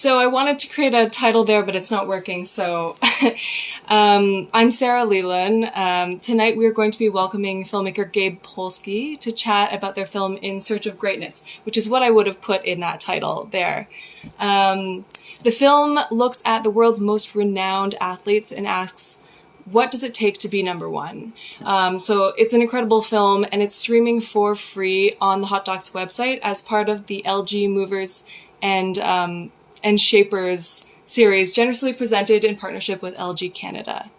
So I wanted to create a title there, but it's not working. So I'm Sarah Leland. Tonight we're going to be welcoming filmmaker Gabe Polsky to chat about their film In Search of Greatness, which is what I would have put in that title there. The film looks at the world's most renowned athletes and asks, what does it take to be number one? So it's an incredible film, and it's streaming for free on the Hot Docs website as part of the LG Movers and Shapers series, generously presented in partnership with LG Canada.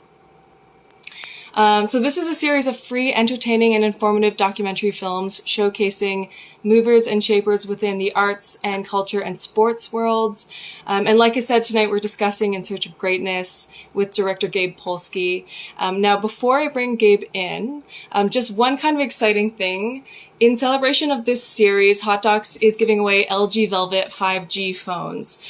So this is a series of free, entertaining, and informative documentary films showcasing movers and shapers within the arts and culture and sports worlds. And like I said, tonight we're discussing In Search of Greatness with director Gabe Polsky. Now, before I bring Gabe in, just one kind of exciting thing. In celebration of this series, Hot Docs is giving away LG Velvet 5G phones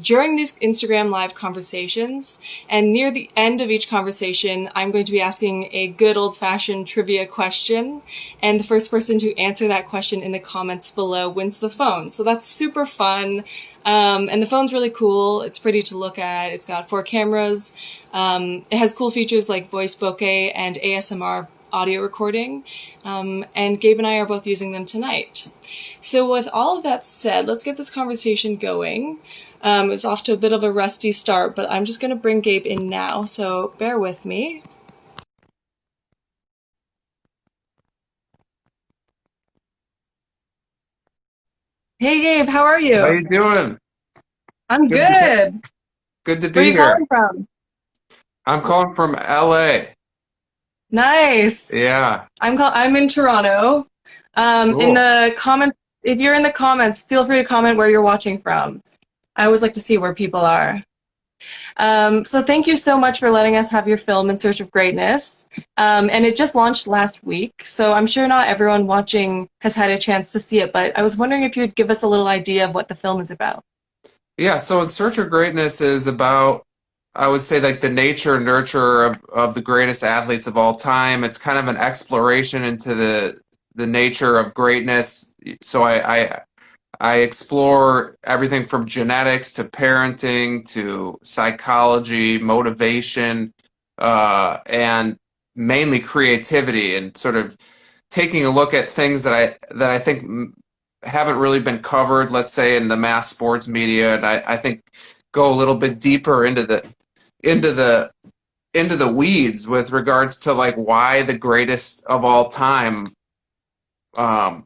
during these Instagram Live conversations. And near the end of each conversation, I'm going to be asking a good old-fashioned trivia question. And the first person to answer that question in the comments below wins the phone. So that's super fun. And the phone's really cool. It's pretty to look at. It's got 4 cameras. It has cool features like voice bokeh and ASMR audio recording, and Gabe and I are both using them tonight. So with all of that said, let's get this conversation going. It's off to a bit of a rusty start, but I'm just going to bring Gabe in now, so bear with me. Hey Gabe, how are How you? you doing? I'm Good to, good. good to Where are be you here. calling from? I'm calling from LA. Nice. Yeah, I'm in Toronto. In cool. the comments, if you're in the comments, feel free to comment where you're watching from. I always like to see where people are. So thank you so much for letting us have your film In Search of Greatness. And it just launched last week, so I'm sure not everyone watching has had a chance to see it, but I was wondering if you'd give us a little idea of what the film is about. Yeah, so In Search of Greatness is about, I would say, like the nature and nurture of the greatest athletes of all time. It's kind of an exploration into the nature of greatness. So I explore everything from genetics to parenting to psychology, motivation, and mainly creativity, and sort of taking a look at things that I think haven't really been covered, let's say, in the mass sports media, and I think go a little bit deeper into the into the weeds with regards to like why the greatest of all time are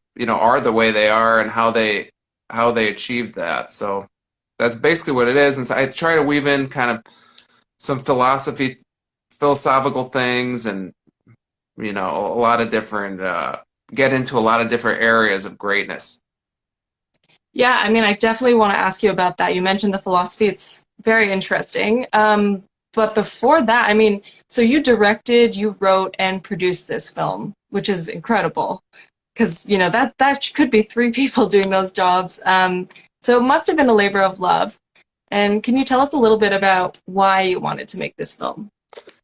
the way they are and how they achieved that. So that's basically what it is. And so I try to weave in kind of some philosophical things, and a lot of different get into a lot of different areas of greatness. Yeah, I mean, I definitely want to ask you about that. You mentioned the philosophy. It's very interesting. But before that, I mean, so you directed, you wrote, and produced this film, which is incredible. Because that could be 3 people doing those jobs. So it must have been a labor of love. And can you tell us a little bit about why you wanted to make this film?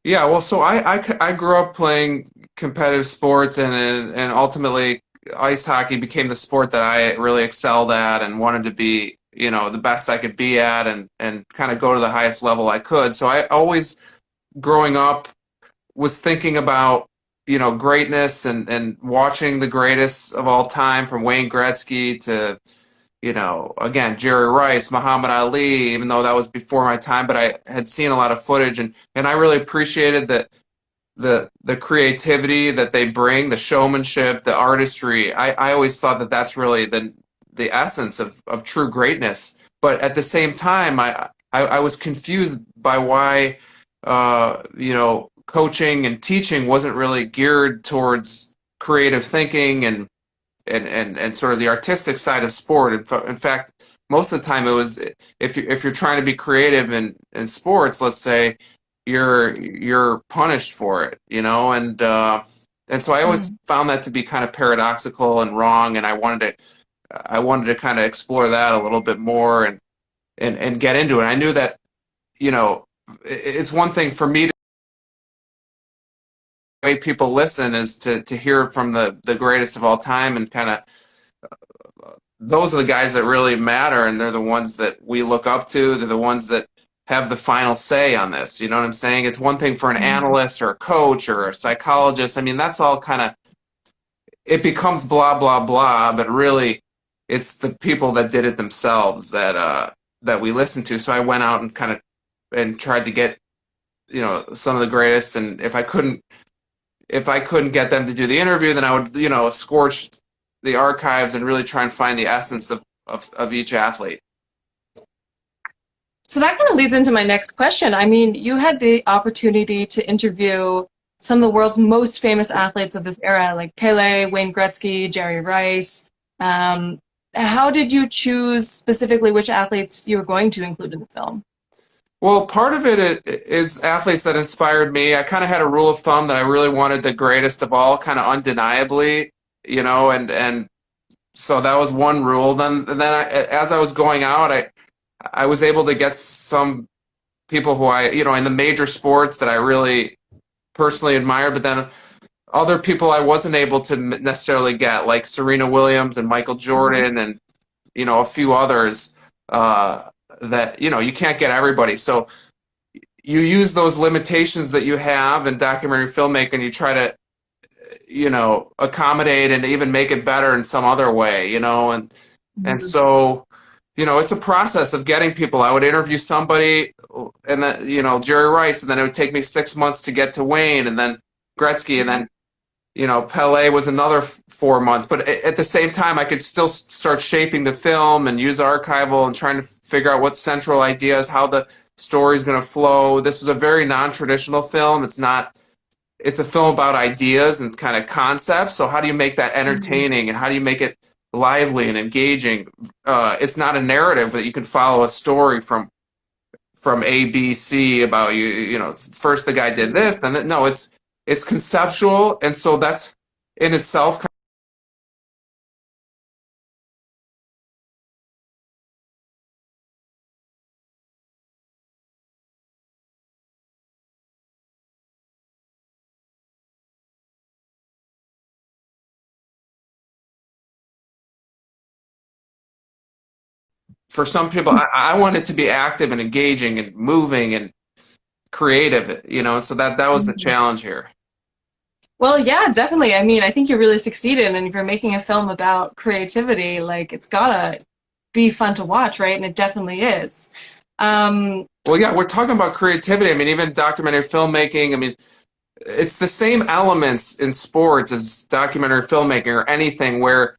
Yeah, well, so I grew up playing competitive sports, and ultimately ice hockey became the sport that I really excelled at and wanted to be, the best I could be at, and kind of go to the highest level I could. So I always, growing up, was thinking about, greatness, and watching the greatest of all time, from Wayne Gretzky to, again, Jerry Rice, Muhammad Ali, even though that was before my time, but I had seen a lot of footage, and I really appreciated that the creativity that they bring, the showmanship, the artistry. I always thought that that's really the essence of true greatness. But at the same time, I was confused by why coaching and teaching wasn't really geared towards creative thinking and sort of the artistic side of sport. In fact, most of the time it was, if you're trying to be creative in sports, let's say, you're punished for it, and so I always Mm. found that to be kind of paradoxical and wrong, and I wanted to kind of explore that a little bit more, and get into it. I knew that, you know it's one thing for me, way people listen is to hear from the greatest of all time, and kind of those are the guys that really matter, and they're the ones that we look up to. They're the ones that have the final say on this. You know what I'm saying? It's one thing for an Mhm. analyst or a coach or a psychologist. I mean, that's all kind of, it becomes blah blah blah, but really it's the people that did it themselves that we listen to. So I went out and kind of and tried to get, some of the greatest, and if I couldn't get them to do the interview, then I would, scorch the archives and really try and find the essence of each athlete. So that kind of leads into my next question. I mean, you had the opportunity to interview some of the world's most famous athletes of this era, like Pele, Wayne Gretzky, Jerry Rice. Um, how did you choose specifically which athletes you were going to include in the film? Well, part of is athletes that inspired me. I kind of had a rule of thumb that I really wanted the greatest of all, kind of undeniably, and so that was one rule. As I was going out, I was able to get some people who in the major sports that I really personally admire, but then other people I wasn't able to necessarily get, like Serena Williams and Michael Mhm. Jordan and a few others that you can't get everybody. So you use those limitations that you have in documentary filmmaking, and you try to accommodate and even make it better in some other way, and Mhm. so it's a process of getting people. I would interview somebody, and then Jerry Rice, and then it would take me 6 months to get to Wayne, and then Gretzky, and then Pele was another 4 months. But at the same time, I could still start shaping the film and use archival and trying to figure out what central ideas, how the story's going to flow. This was a very non-traditional film. It's not. It's a film about ideas and kind of concepts. So how do you make that Mhm. entertaining, and how do you make it lively and engaging? It's not a narrative that you can follow a story from A, B, C about you. First the guy did this, then no, it's conceptual, and so that's in itself. For some people, I want it to be active and engaging and moving and creative. So that was the Mhm. challenge here. Well, yeah, definitely. I mean, I think you really succeeded, and if you're making a film about creativity, like it's gotta be fun to watch, right? And it definitely is. Um, Well, yeah, we're talking about creativity. I mean, even documentary filmmaking. I mean, it's the same elements in sports as documentary filmmaking or anything where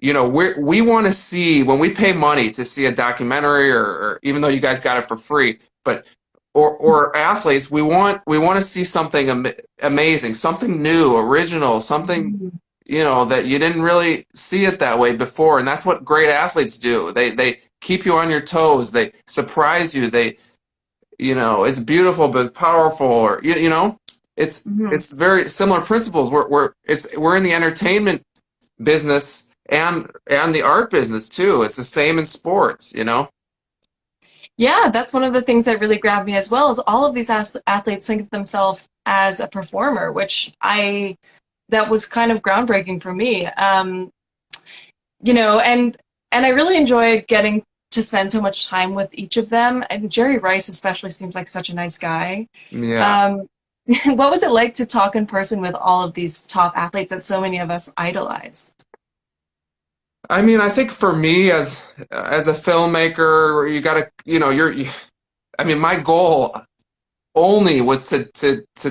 we want to see, when we pay money to see a documentary, or even though you guys got it for free, but or athletes, we want to see something amazing, something new, original, something that you didn't really see it that way before. And that's what great athletes do. They keep you on your toes, they surprise you, it's beautiful but powerful, or mhm. it's very similar principles. We're in the entertainment business and the art business too. It's the same in sports. Yeah, that's one of the things that really grabbed me as well, is all of these athletes think of themselves as a performer, which that was kind of groundbreaking for me. And I really enjoyed getting to spend so much time with each of them. And Jerry Rice especially seems like such a nice guy. Yeah. Um, what was it like to talk in person with all of these top athletes that so many of us idolize? I mean, I think for me as a filmmaker, you gotta, I mean, my goal only was to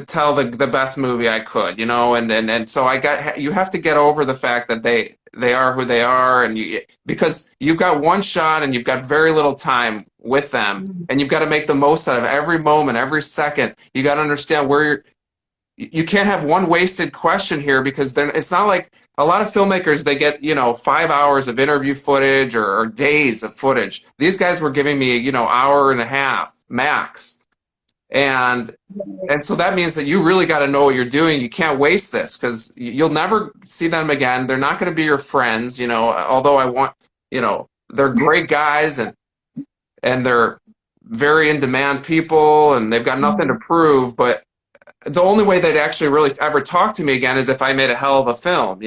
tell the best movie I could, and so you have to get over the fact that they are who they are, and because you've got one shot and you've got very little time with them, Mhm. and you've got to make the most out of every moment, every second. You got to understand where you can't have one wasted question here, because then it's not like a lot of filmmakers, they get 5 hours of interview footage, or days of footage. These guys were giving me hour and a half max, and so that means that you really got to know what you're doing. You can't waste this, because you'll never see them again. They're not going to be your friends, although they're great guys, and they're very in demand people, and they've got nothing to Mhm. prove. But the only way they'd actually really ever talk to me again is if I made a hell of a film.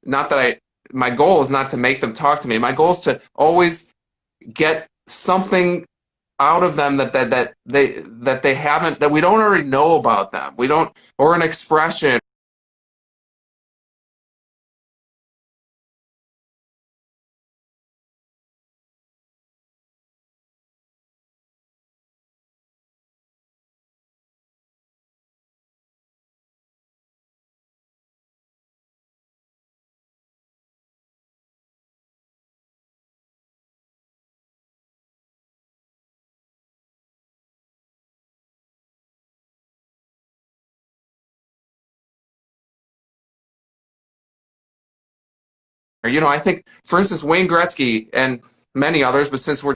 Not that my goal is not to make them talk to me. My goal is to always get something out of them that they haven't, that we don't already know about them. We don't, or an expression. I think, for instance, Wayne Gretzky and many others, but since we're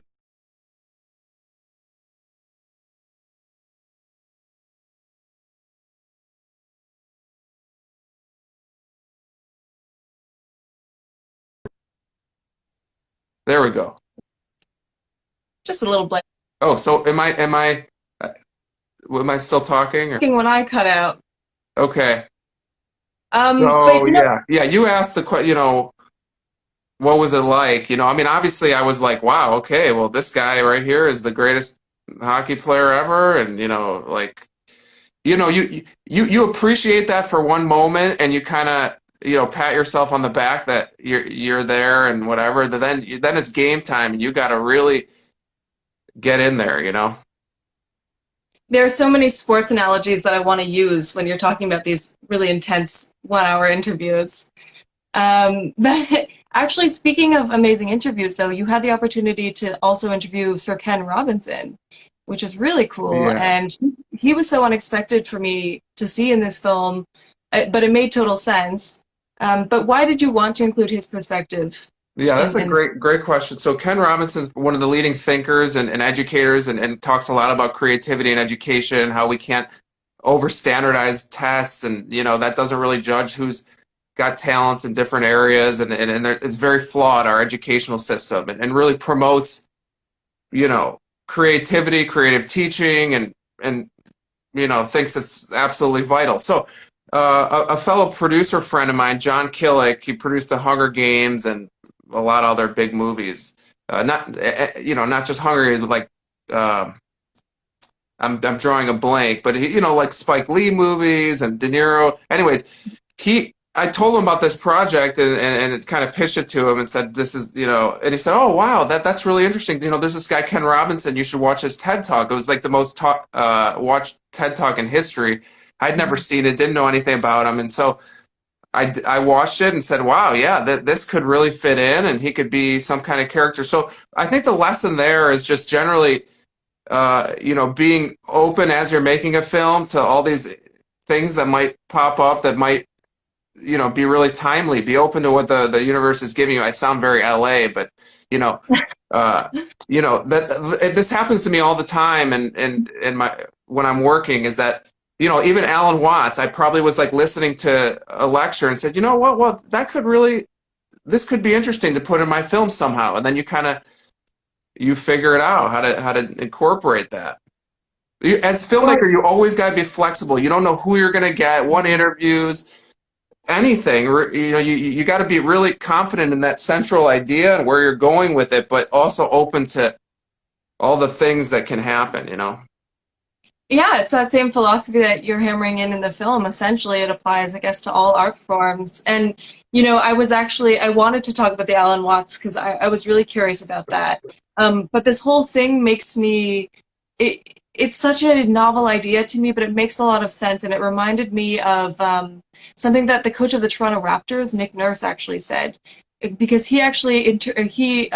there, we go. Just a little blank Oh, so am I still talking? Or? when I cut out. Okay. But So yeah. You asked the question. What was it like? I mean, obviously, I was like, wow, okay, well, this guy right here is the greatest hockey player ever, and like, you appreciate that for one moment, and you kind of pat yourself on the back that you're there and whatever. Then it's game time, and you got to really get in there. there are so many sports analogies that I want to use when you're talking about these really intense 1 hour interviews. But actually, speaking of amazing interviews, though, you had the opportunity to also interview Sir Ken Robinson, which is really cool. Yeah. And he was so unexpected for me to see in this film, but it made total sense. But why did you want to include his perspective Yeah, that's a in great question. So Ken Robinson's one of the leading thinkers and educators, and talks a lot about creativity and education and how we can't over standardize tests, and that doesn't really judge who's got talents in different areas, and it's very flawed, our educational system, and really promotes creativity, creative teaching, and thinks it's absolutely vital. So a fellow producer friend of mine, John Killick, he produced the Hunger Games and a lot of other big movies. Not just Hunger Games, but like I'm drawing a blank, but he, like Spike Lee movies and De Niro. Anyway, I told him about this project, and it kind of pitched it to him and said, this is, and he said, oh, wow, that's really interesting. There's this guy, Ken Robinson, you should watch his TED Talk. It was like the most watched TED Talk in history. I'd never seen it, didn't know anything about him. And so I watched it and said, wow, yeah, this could really fit in, and he could be some kind of character. So I think the lesson there is just generally, being open as you're making a film to all these things that might pop up that might be really timely. Be open to what the universe is giving you. I sound very LA, but this happens to me all the time, and my when I'm working is that even Alan Watts, I probably was like listening to a lecture and said, you know what, well, this could be interesting to put in my film somehow, and then you figure it out how to incorporate that. As a filmmaker, you always got to be flexible. You don't know who you're going to get, what interviews, anything. You got to be really confident in that central idea and where you're going with it, but also open to all the things that can happen. Yeah, it's that same philosophy that you're hammering in the film. Essentially, it applies, I guess, to all art forms. And, I wanted to talk about the Alan Watts because I was really curious about that. But this whole thing makes it's such a novel idea to me, but it makes a lot of sense. And it reminded me of something that the coach of the Toronto Raptors, Nick Nurse, actually said. Because he actually introduced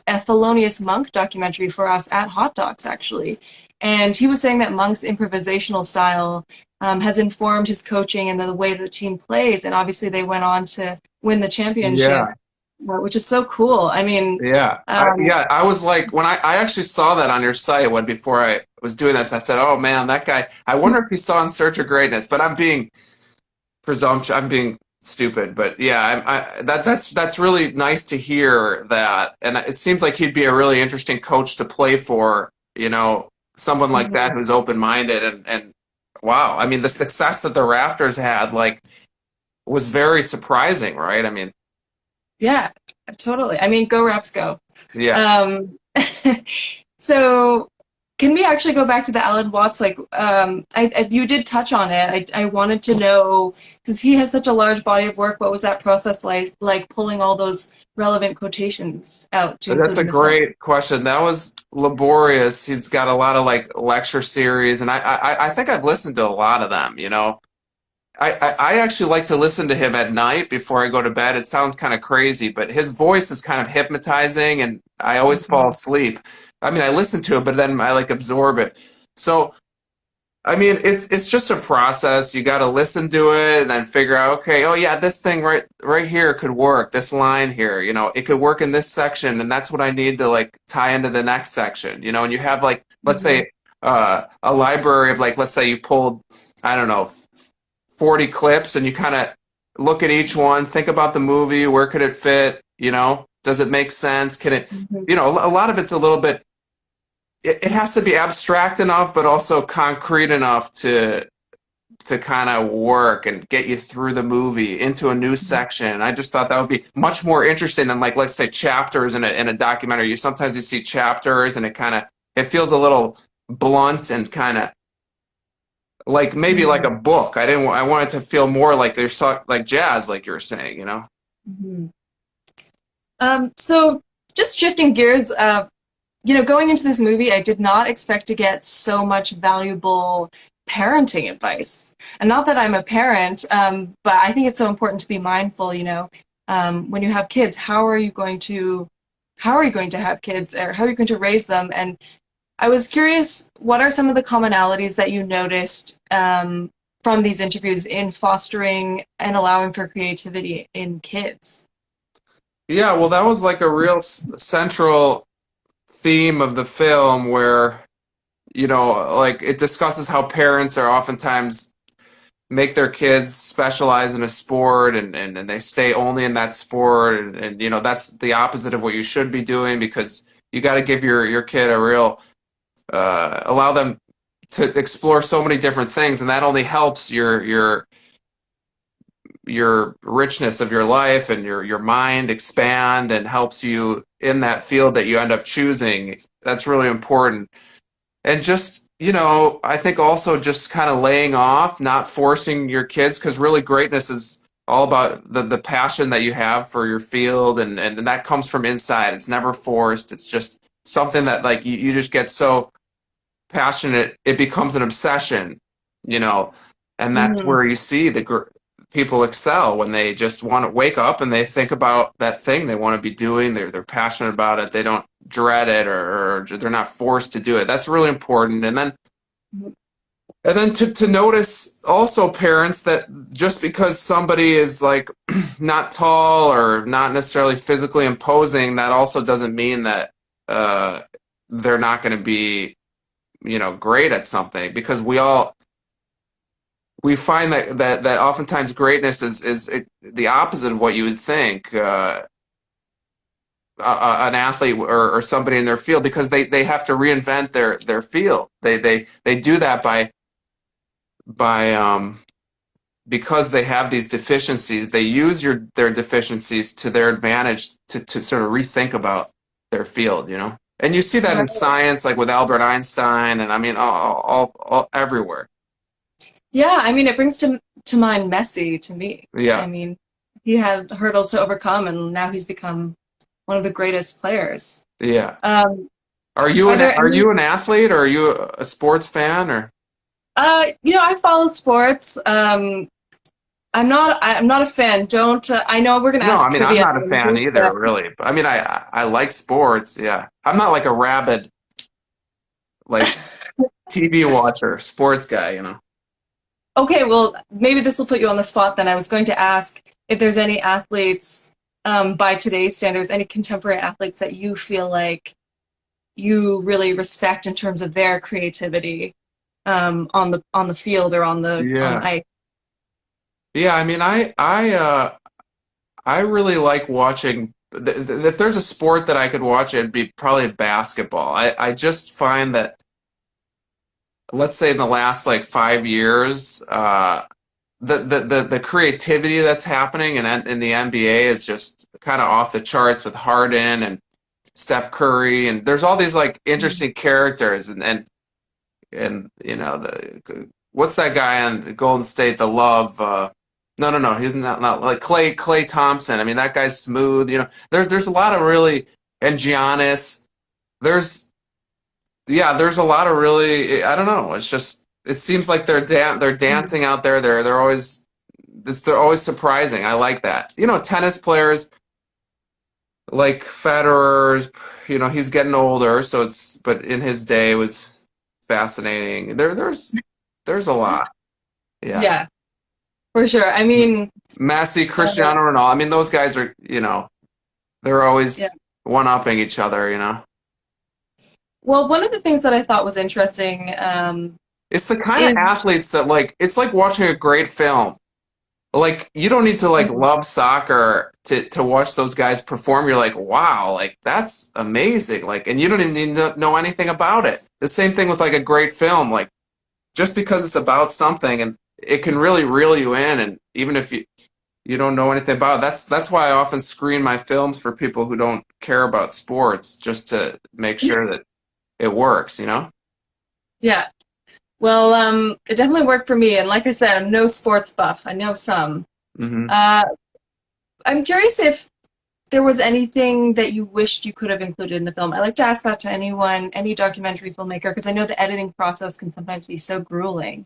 a Thelonious Monk documentary for us at Hot Docs, actually. And he was saying that Monk's improvisational style has informed his coaching and the way the team plays. And obviously, they went on to win the championship, Yeah. which is so cool. I mean, Yeah, I was like, when I actually saw that on your site before I was doing this, I said, oh man, that guy, I wonder if he saw In Search of Greatness, but I'm being presumptuous, I'm being stupid, but yeah, that's really nice to hear that, and it seems like he'd be a really interesting coach to play for, someone like that who's open-minded, and wow, I mean, the success that the Raptors had, like, was very surprising, right? I mean, Yeah, totally. I mean, go Raps, go. yeah. Um, so can we actually go back to the Alan Watts? Like, you did touch on it. I wanted to know because he has such a large body of work. What was that process like pulling all those relevant quotations out to That's include a in the film? great question. That was laborious. He's got a lot of like lecture series, and I think I've listened to a lot of them, you know. I actually like to listen to him at night before I go to bed. It sounds kind of crazy, but his voice is kind of hypnotizing, and I always fall Mhm. asleep. I mean, I listen to it, but then I like absorb it. So I mean, it's just a process. You got to listen to it and then figure out, okay, oh yeah, this thing right here could work. This line here, you know, it could work in this section, and that's what I need to like tie into the next section, you know. And you have like, let's Mhm. say, a library of like, let's say you pulled, I don't know, 40 clips, and you kind of look at each one, think about the movie, where could it fit, you know, does it make sense? Can it, Mhm. you know, a lot of it's a little bit it has to be abstract enough, but also concrete enough to kind of work and get you through the movie into a new section. I just thought that would be much more interesting than like let's say chapters in a documentary. You sometimes you see chapters and it feels a little blunt and kind of like maybe like a Mhm. book. I wanted to feel more like like jazz, like you were saying, you know. Mhm. So just shifting gears, going into this movie, I did not expect to get so much valuable parenting advice. And not that I'm a parent, but I think it's so important to be mindful, when you have kids, how are you going to have kids or how are you going to raise them? And I was curious, what are some of the commonalities that you noticed from these interviews in fostering and allowing for creativity in kids? Yeah, well, that was like a real central theme of the film where you know, like it discusses how parents are oftentimes make their kids specialize in a sport and they stay only in that sport and you know that's the opposite of what you should be doing because you got to give your kid a real allow them to explore so many different things and that only helps your richness of your life and your mind expand and helps you in that field that you end up choosing. That's really important. And just, you know, I think also just kind of laying off, not forcing your kids, because really greatness is all about the passion that you have for your field, and that comes from inside. It's never forced. It's just something that, like, you just get so passionate, it becomes an obsession, you know, and that's Mhm. where you see people excel when they just want to wake up and they think about that thing they want to be doing. They're passionate about it. They don't dread it or they're not forced to do it. That's really important. And then to notice also parents that just because somebody is like not tall or not necessarily physically imposing, that also doesn't mean that uh, they're not going to be, you know, great at something because we find that oftentimes greatness is the opposite of what you would think. An athlete or somebody in their field because they have to reinvent their field. They do that by because they have these deficiencies. They use their deficiencies to their advantage to sort of rethink about their field. You know, and you see that in Right. science, like with Albert Einstein, and I mean all everywhere. Yeah, I mean, it brings to mind Messi to me. I Yeah. mean, he had hurdles to overcome, and now he's become one of the greatest players. Yeah. Um, Are are there are any? you an athlete or are you a sports fan or I follow sports. I'm not a fan. Don't. I know we're gonna no, I ask mean I'm trivia at not the a end of fan this, either but really. But I mean I like sports, yeah. I'm not like a rabid like TV watcher, sports guy, you know. okay. Well, maybe this will put you on the spot. Then I was going to ask if there's any athletes, by today's standards, any contemporary athletes that you feel like you really respect in terms of their creativity on the field or on the Yeah. ice. Yeah, I mean I really like watching if there's a sport that I could watch it'd be probably basketball. I just find that let's say in the last like 5 years the creativity that's happening in the NBA is just kind of off the charts with Harden and Steph Curry, and there's all these like interesting characters, and you know what's that guy on Golden State? The Love. No, he's not like Clay Thompson. I mean, that guy's smooth. You know, there's a lot of really and Giannis. There's there's a lot of really. I don't know. It's just it seems like they're dancing out there. They're always surprising. I like that. You know, tennis players like Federer. You know, he's getting older, so but in his day it was fascinating. There's a lot. Yeah. Yeah, for sure. I mean, Messi, uh, Cristiano Ronaldo. I mean, those guys are, they're yeah. always one-upping each other. Well, one of the things that I thought was interesting It's the kind of is athletes that like it's like watching a great film. Like you don't need to like love soccer to watch those guys perform. You're like, wow, like that's amazing. Like, and you don't even need to know anything about it. The same thing with like a great film. Like just because it's about something and it can really reel you in, and even if you don't know anything about it, that's why I often screen my films for people who don't care about sports, just to make sure that it works. yeah. Well, it definitely worked for me, and like I said, I'm no sports buff. I know some. Hmm. Uh, I'm curious if there was anything that you wished you could have included in the film. I like to ask that to anyone, any documentary filmmaker, because I know the editing process can sometimes be so grueling.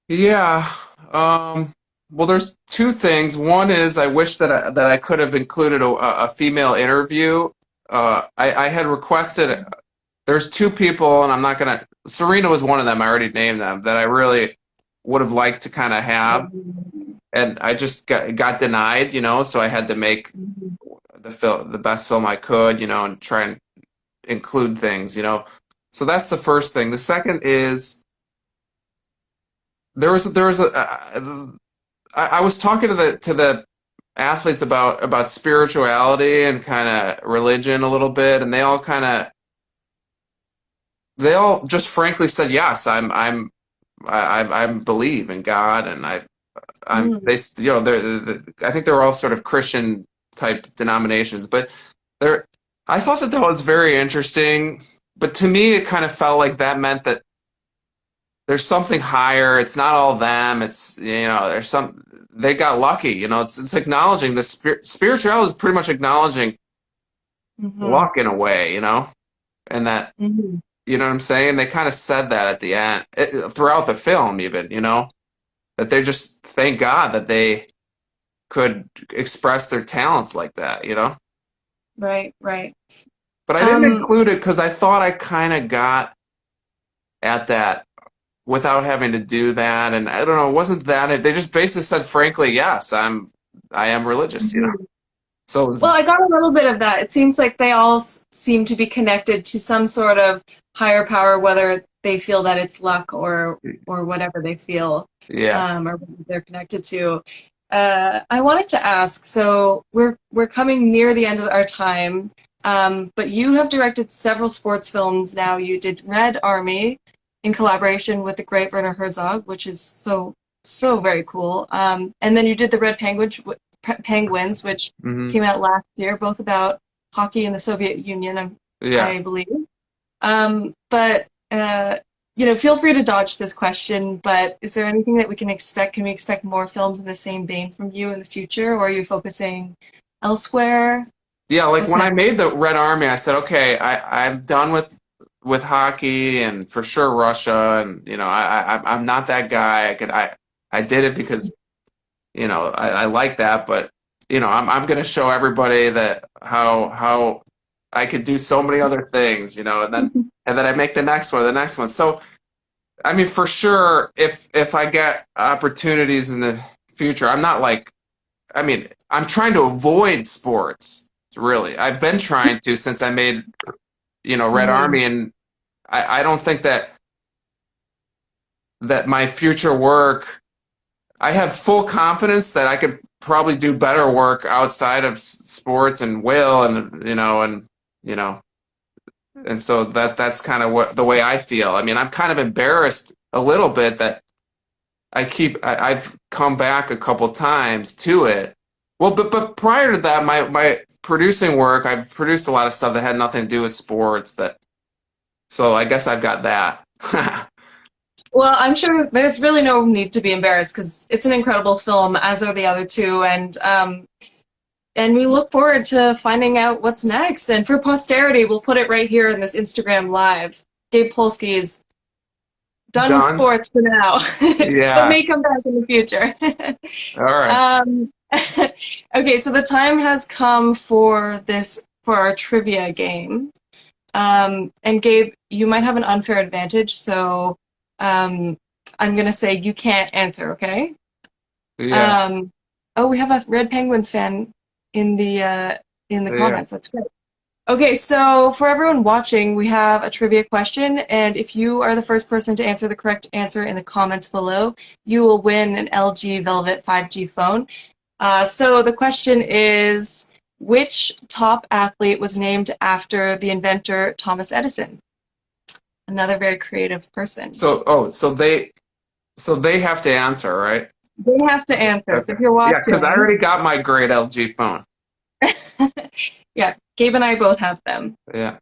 Yeah. Um, well, there's two things. One is I wish that I could have included a female interview. I had requested. There's two people, and I'm not gonna. Serena was one of them. I already named them that I really would have liked to kind of have, and I just got denied. So I had to make the best film I could. And try and include things. So that's the first thing. The second is there was I was talking to the athletes about spirituality and kind of religion a little bit, and they all just frankly said yes. I believe in God, and Mm, I think they're all sort of Christian type denominations, but they're I thought that was very interesting. But to me, it kind of felt like that meant that there's something higher. It's not all them. There's they got lucky. It's acknowledging the spirituality is pretty much acknowledging mhm, luck in a way. And that, mhm. you know what I'm saying? They kind of said that at the end, throughout the film, even, that they just thank God that they could express their talents like that. Right, right. But I didn't Um, include it because I thought I kind of got at that without having to do that. And I don't know, it wasn't that they just basically said frankly, yes, I am religious. mhm. So it was, Well, I got a little bit of that. It seems like they all seem to be connected to some sort of higher power, whether they feel that it's luck or whatever they feel, yeah. or what they're connected to. I wanted to ask, so we're coming near the end of our time, but you have directed several sports films now. You did Red Army in collaboration with the great Werner Herzog, which is so very cool. And then you did the Penguins, which Hmm. came out last year, both about hockey in the Soviet Union, Yeah. I believe. But feel free to dodge this question. But is there anything that we can expect? Can we expect more films in the same vein from you in the future, or are you focusing elsewhere? Yeah, like What's when I next? made the Red Army, I said, okay, I'm done with hockey and for sure Russia, and I'm not that guy. I did it because I like that, but I'm gonna show everybody that how I could do so many other things, and then I make the next one. So I mean, for sure, if I get opportunities in the future, I'm not like, I mean, I'm trying to avoid sports. Really, I've been trying to since I made Red Mhm. Army, and I don't think that my future work. I have full confidence that I could probably do better work outside of sports and will you know and so that's kind of what the way I feel. I mean, I'm kind of embarrassed a little bit that I've come back a couple times to it. Well, but prior to that, my producing work, I've produced a lot of stuff that had nothing to do with sports. So I guess I've got that. Well, I'm sure there's really no need to be embarrassed because it's an incredible film, as are the other two, and we look forward to finding out what's next. And for posterity, we'll put it right here in this Instagram live. Gabe Polsky is done with Done? sports for now, but Yeah. may come back in the future. All right. um, okay, so the time has come for our trivia game. And Gabe, you might have an unfair advantage, so I'm gonna say you can't answer, okay? Yeah. Um, oh, we have a Red Penguins fan in the Yeah. comments. That's great. Okay, so for everyone watching, we have a trivia question, and if you are the first person to answer the correct answer in the comments below, you will win an LG Velvet 5G phone. So the question is, which top athlete was named after the inventor Thomas Edison? Another very creative person. So they have to answer, right? They have to answer. So Okay. if you're Yeah, because I watching, already got my great LG phone. yeah, Gabe and I both have them. Yeah.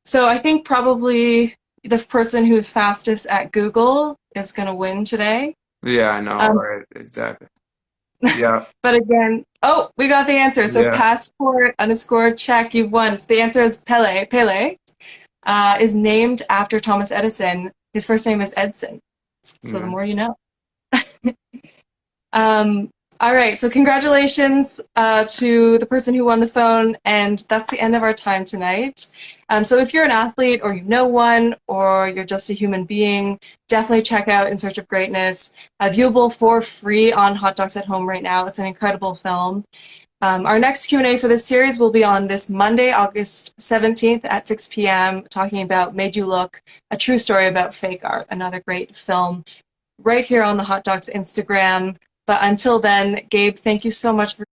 So I think probably the person who's fastest at Google is going to win today. Yeah, I know, Um, right? Exactly. Yeah. but again, oh, we got the answer. So Yeah. passport underscore check, you've won. So the answer is Pele. Pele is named after Thomas Edison. His first name is Edson. So the Yeah. more you know. Um, all right, so congratulations to the person who won the phone, and that's the end of our time tonight. So if you're an athlete or you know one or you're just a human being, definitely check out In Search of Greatness. Viewable for free on Hot Docs at Home right now. It's an incredible film. Our next Q&A for this series will be on this Monday, August 17th at 6 p.m., talking about Made You Look, a true story about fake art, another great film, right here on the Hot Docs Instagram. But until then, Gabe, thank you so much for